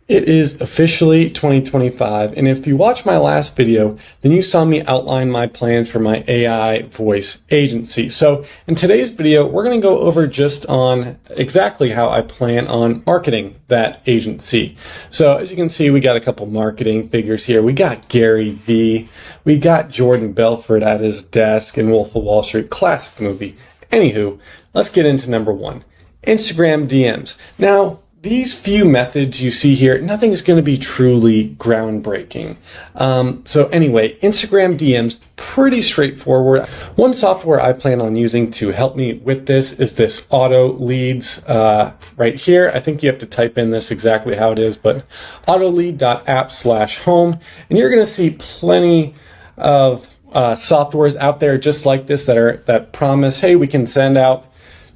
It is officially 2025, and if you watched my last video, then you saw me outline my plans for my AI voice agency. So in today's video, we're going to go over just on exactly how I plan on marketing that agency. So as you can see, we got a couple marketing figures here. We got Gary V. We got Jordan Belfort at his desk in Wolf of Wall Street, classic movie. Anywho, let's get into number one, Instagram DMs. Now, these few methods you see here, nothing is going to be truly groundbreaking. So anyway, Instagram DMs, pretty straightforward. One software I plan on using to help me with this is this Auto Leads right here. I think you have to type in this exactly how it is, but autolead.app/home. And you're going to see plenty of softwares out there just like this that promise, hey, we can send out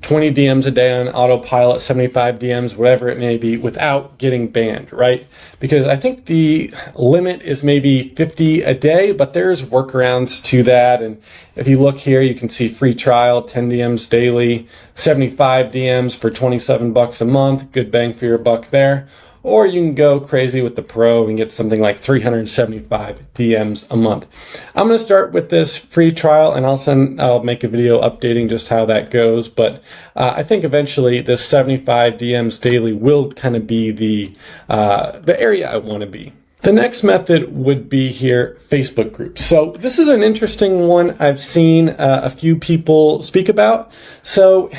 20 DMs a day on autopilot, 75 DMs, whatever it may be, without getting banned, right? Because I think the limit is maybe 50 a day, but there's workarounds to that. And if you look here, you can see free trial, 10 DMs daily, 75 DMs for 27 bucks a month, good bang for your buck there. Or you can go crazy with the pro and get something like 375 DMs a month. I'm going to start with this free trial, and I'll make a video updating just how that goes. But I think eventually this 75 DMs daily will kind of be the area I want to be. The next method would be here, Facebook groups. So this is an interesting one I've seen a few people speak about. So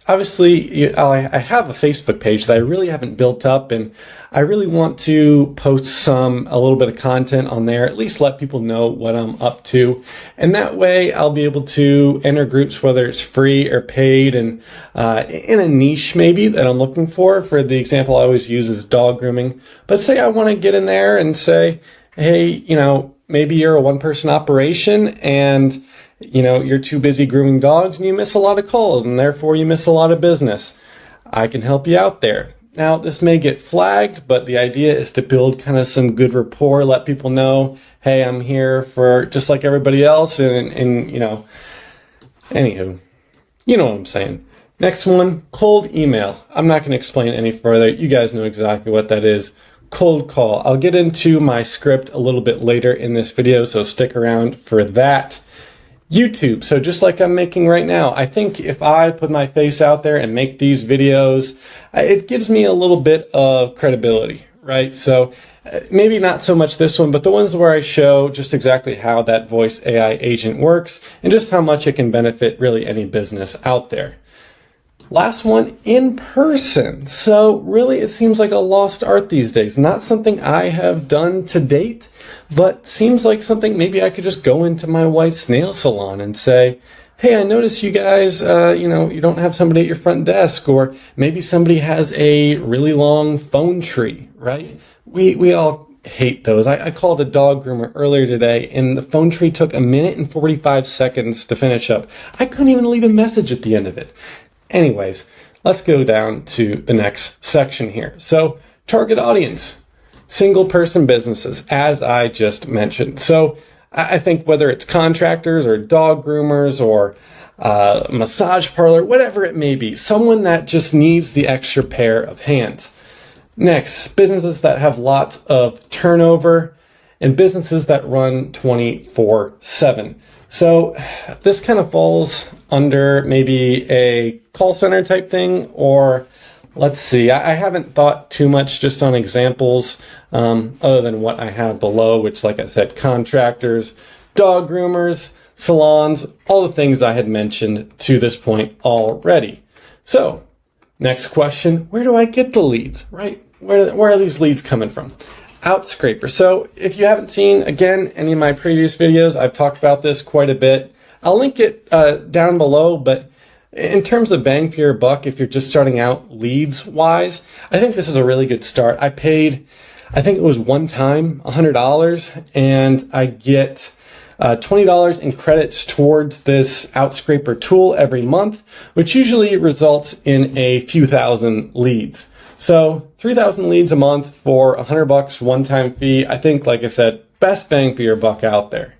obviously, I have a Facebook page that I really haven't built up, and I really want to post a little bit of content on there, at least let people know what I'm up to. And that way I'll be able to enter groups, whether it's free or paid, and in a niche maybe that I'm looking for. For the example I always use is dog grooming. But say I want to get in there and say, hey, maybe you're a one-person operation and you're too busy grooming dogs and you miss a lot of calls and therefore you miss a lot of business. I can help you out there. Now, this may get flagged, but the idea is to build kind of some good rapport, let people know, hey, I'm here for just like everybody else. And anywho, you know what I'm saying. Next one, cold email. I'm not going to explain any further. You guys know exactly what that is. Cold call. I'll get into my script a little bit later in this video, so stick around for that. YouTube. So just like I'm making right now, I think if I put my face out there and make these videos, it gives me a little bit of credibility, right? So maybe not so much this one, but the ones where I show just exactly how that voice AI agent works and just how much it can benefit really any business out there. Last one, in person. So really, it seems like a lost art these days. Not something I have done to date, but seems like something maybe I could just go into my wife's nail salon and say, hey, I notice you guys, you don't have somebody at your front desk, or maybe somebody has a really long phone tree, right? We all hate those. I called a dog groomer earlier today, and the phone tree took 1 minute and 45 seconds to finish up. I couldn't even leave a message at the end of it. Anyways, let's go down to the next section here. So, target audience, single person businesses, as I just mentioned. So, I think whether it's contractors or dog groomers or massage parlor, whatever it may be, someone that just needs the extra pair of hands. Next, businesses that have lots of turnover and businesses that run 24/7. So this kind of falls under maybe a call center type thing, or let's see, I haven't thought too much just on examples other than what I have below, which, like I said, contractors, dog groomers, salons, all the things I had mentioned to this point already. So next question, where do I get the leads, right? Where are these leads coming from? Outscraper. So if you haven't seen, again, any of my previous videos, I've talked about this quite a bit. I'll link it down below, but in terms of bang for your buck, if you're just starting out leads wise, I think this is a really good start. I paid, I think it was one time, $100, and I get $20 in credits towards this Outscraper tool every month, which usually results in a few thousand leads. So 3,000 leads a month for $100 one-time fee. I think, like I said, best bang for your buck out there.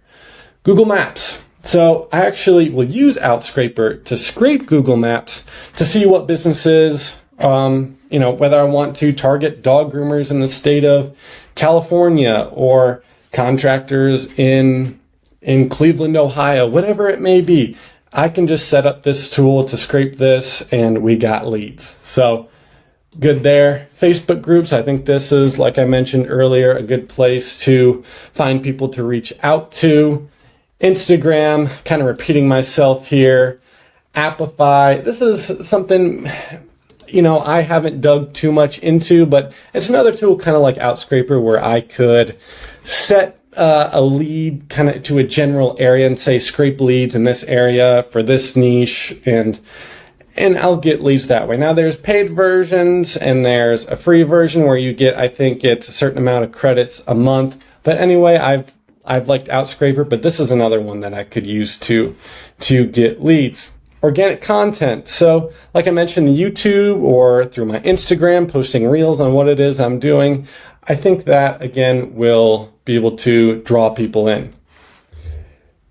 Google Maps. So I actually will use Outscraper to scrape Google Maps to see what businesses Whether I want to target dog groomers in the state of California or contractors in Cleveland, Ohio, whatever it may be, I can just set up this tool to scrape this and we got leads. So good there. Facebook groups, I think this is, like I mentioned earlier, a good place to find people to reach out to. Instagram, kind of repeating myself here. Appify, this is something, I haven't dug too much into, but it's another tool kind of like Outscraper where I could set a lead kind of to a general area and say scrape leads in this area for this niche, and I'll get leads that way. Now there's paid versions and there's a free version where you get, I think it's a certain amount of credits a month. But anyway, I've liked Outscraper, but this is another one that I could use to get leads. Organic content. So like I mentioned, YouTube or through my Instagram, posting reels on what it is I'm doing. I think that, again, will be able to draw people in.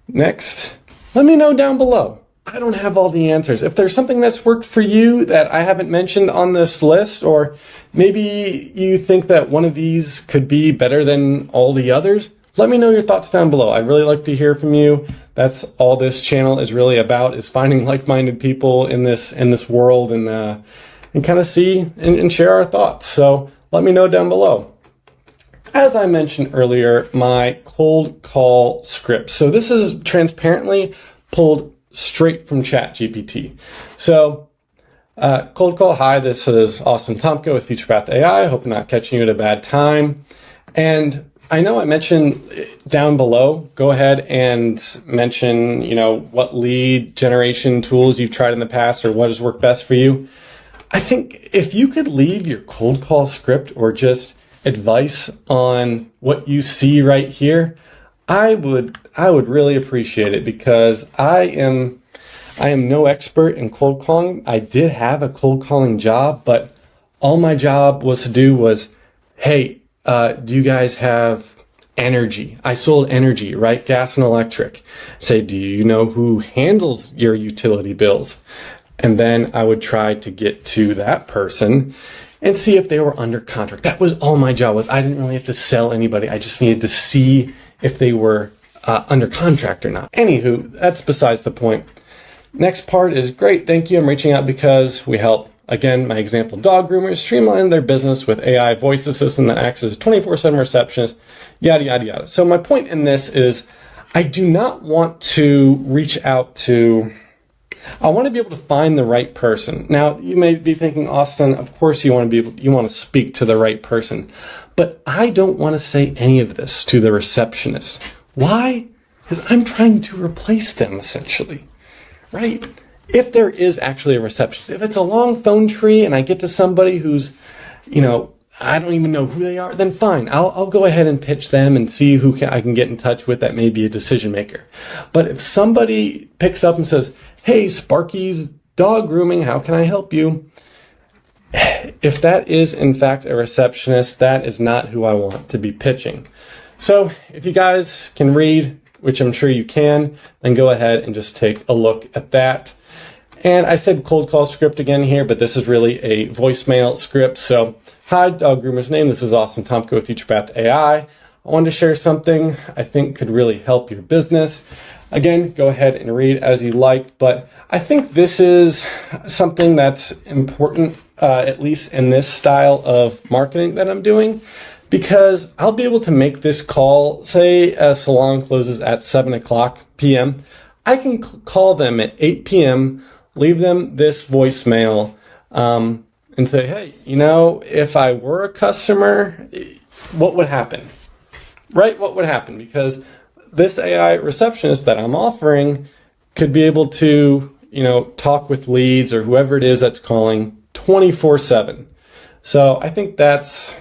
Next, let me know down below. I don't have all the answers. If there's something that's worked for you that I haven't mentioned on this list, or maybe you think that one of these could be better than all the others, let me know your thoughts down below. I'd really like to hear from you. That's all this channel is really about, is finding like-minded people in this world and kind of see and share our thoughts. So let me know down below. As I mentioned earlier, my cold call script. So this is transparently pulled straight from ChatGPT. So cold call, hi, this is Austin Tomko with FuturePath AI. Hope I'm not catching you at a bad time. And I know I mentioned down below, go ahead and mention, what lead generation tools you've tried in the past or what has worked best for you. I think if you could leave your cold call script or just advice on what you see right here, I would really appreciate it, because I am no expert in cold calling. I did have a cold calling job, but all my job was to do was, hey, do you guys have energy? I sold energy, right? Gas and electric. Say, do you know who handles your utility bills? And then I would try to get to that person and see if they were under contract. That was all my job was. I didn't really have to sell anybody. I just needed to see if they were under contract or not. Anywho, that's besides the point. Next part is great. Thank you. I'm reaching out because we help, again, my example, dog groomers streamline their business with AI voice assistant that acts as a 24/7 receptionist, yada, yada, yada. So my point in this is I do not want to reach out to, I want to be able to find the right person. Now, you may be thinking, Austin, of course you want to speak to the right person, but I don't want to say any of this to the receptionist. Why? Because I'm trying to replace them, essentially, right? If there is actually a receptionist, if it's a long phone tree and I get to somebody who's, I don't even know who they are, then fine. I'll go ahead and pitch them and see who I can get in touch with that may be a decision maker. But if somebody picks up and says, hey, Sparky's dog grooming, how can I help you? If that is in fact a receptionist, that is not who I want to be pitching. So if you guys can read, which I'm sure you can, then go ahead and just take a look at that. And I said cold call script again here, but this is really a voicemail script. So, hi, dog groomer's name. This is Austin Tomko with FuturePath AI. I wanted to share something I think could really help your business. Again, go ahead and read as you like, but I think this is something that's important, at least in this style of marketing that I'm doing, because I'll be able to make this call, say a salon closes at 7:00 p.m. I can call them at 8 p.m., leave them this voicemail, and say, hey, if I were a customer, what would happen? Right? What would happen? Because this AI receptionist that I'm offering could be able to, talk with leads or whoever it is that's calling 24/7. So I think that's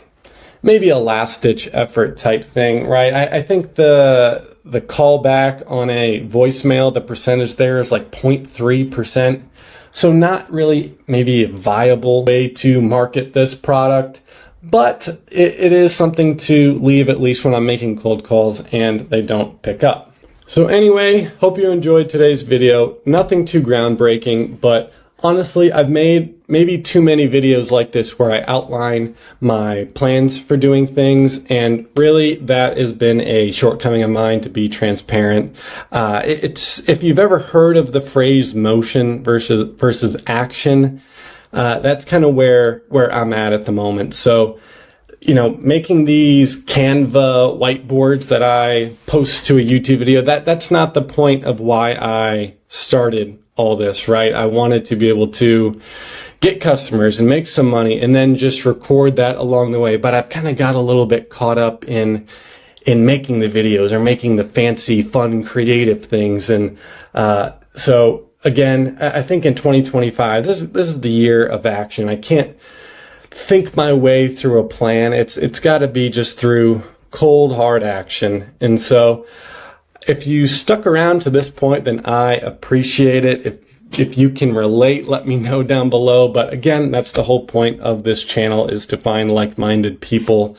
maybe a last-ditch effort type thing, right? I think the callback on a voicemail, the percentage there is like 0.3%. So not really maybe a viable way to market this product, but it is something to leave at least when I'm making cold calls and they don't pick up. So anyway, hope you enjoyed today's video. Nothing too groundbreaking, but honestly, I've made maybe too many videos like this where I outline my plans for doing things, and really that has been a shortcoming of mine, to be transparent. It's if you've ever heard of the phrase motion versus action, that's kind of where I'm at the moment. So, making these Canva whiteboards that I post to a YouTube video, that's not the point of why I started all this, right? I wanted to be able to get customers and make some money and then just record that along the way. But I've kind of got a little bit caught up in making the videos or making the fancy, fun, creative things. And so again, I think in 2025, this is the year of action. I can't think my way through a plan. It's got to be just through cold, hard action. And so if you stuck around to this point, then I appreciate it. If you can relate, let me know down below. But again, that's the whole point of this channel, is to find like-minded people.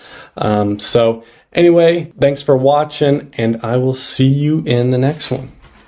So anyway, thanks for watching, and I will see you in the next one.